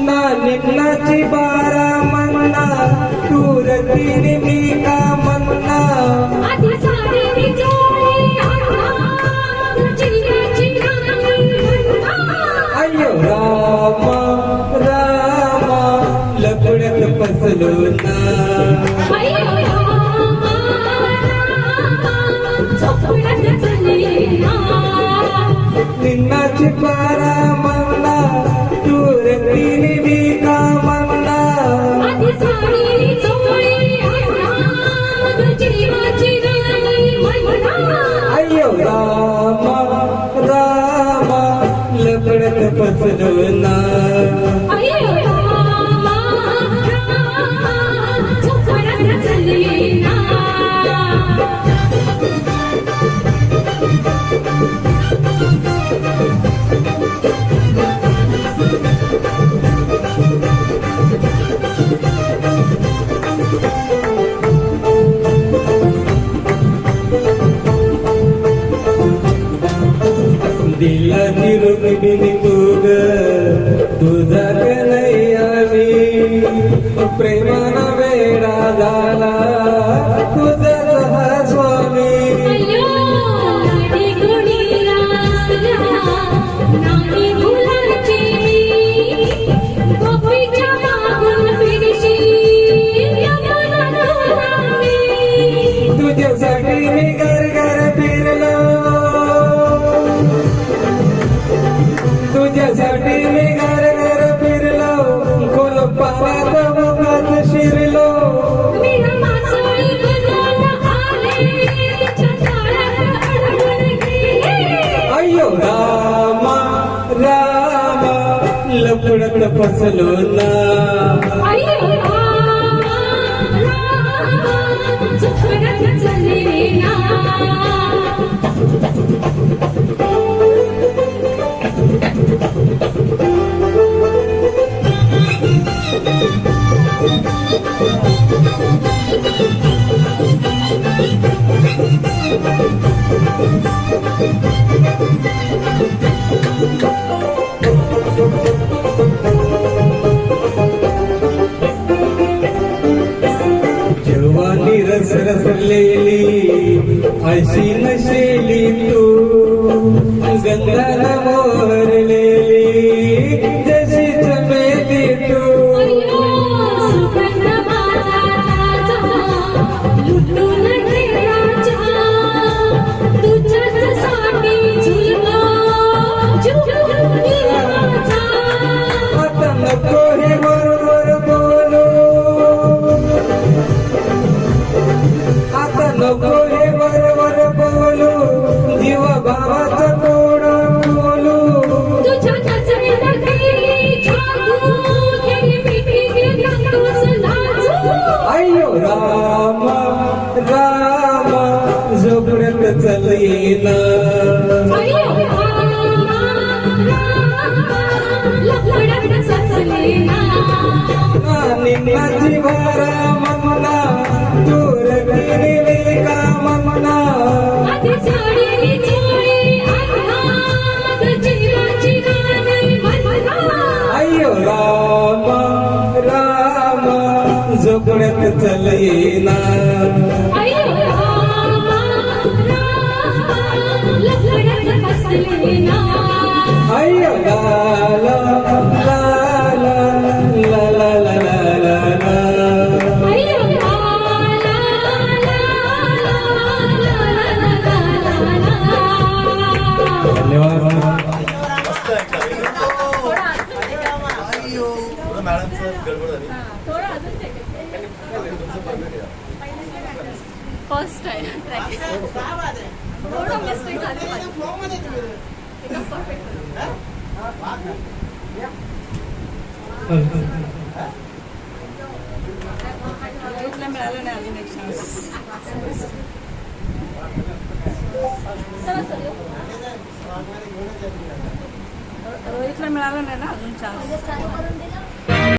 ना निन्नाची बारा म्हणना तूर तीन मी का म्हणना आधी साडी जोडी तुझी अयो रामा रामा लपड्यात फसलो ना निन्नाची बारा म्हणना तूर तीन मी का म्हणना अयो रामा रामा लपड्यात फसलो ना दिला निरोप बिनी तुग तुझा नाही आम्ही प्रेमाना वेडा झाला तुझा हा स्वामी तुझ्यासाठी मी घर घर फिरलो तुझ्यासाठी मी घर घर फिरलो खोल पाण्यात मुखात शिरलो अय्यो रामा रामा लपडत फसलो ना जवानी रस रसलेली अशी नशेली तू गंधाला मोहरलेली जशी चमेली तू आता नको हे बरोबर बोलू आता नको हे बरोबर बोलू जीवा भावाचा कोड बोलू अय्यो रामा रामा झोपड्यात चल येना निन्नाची बारा म्हणना तूर तीन का म्हणना अय्यो रामा रामा झोपड्यात चल येना अय्यो ला ला ला ला ला ला ला ला ला फर्स्ट आहे थोडं मिस्टेक झाली एकदम परफेक्ट मिळालं नाही अजून एक चान्स रोहितला मिळालं नाही ना अजून चान्स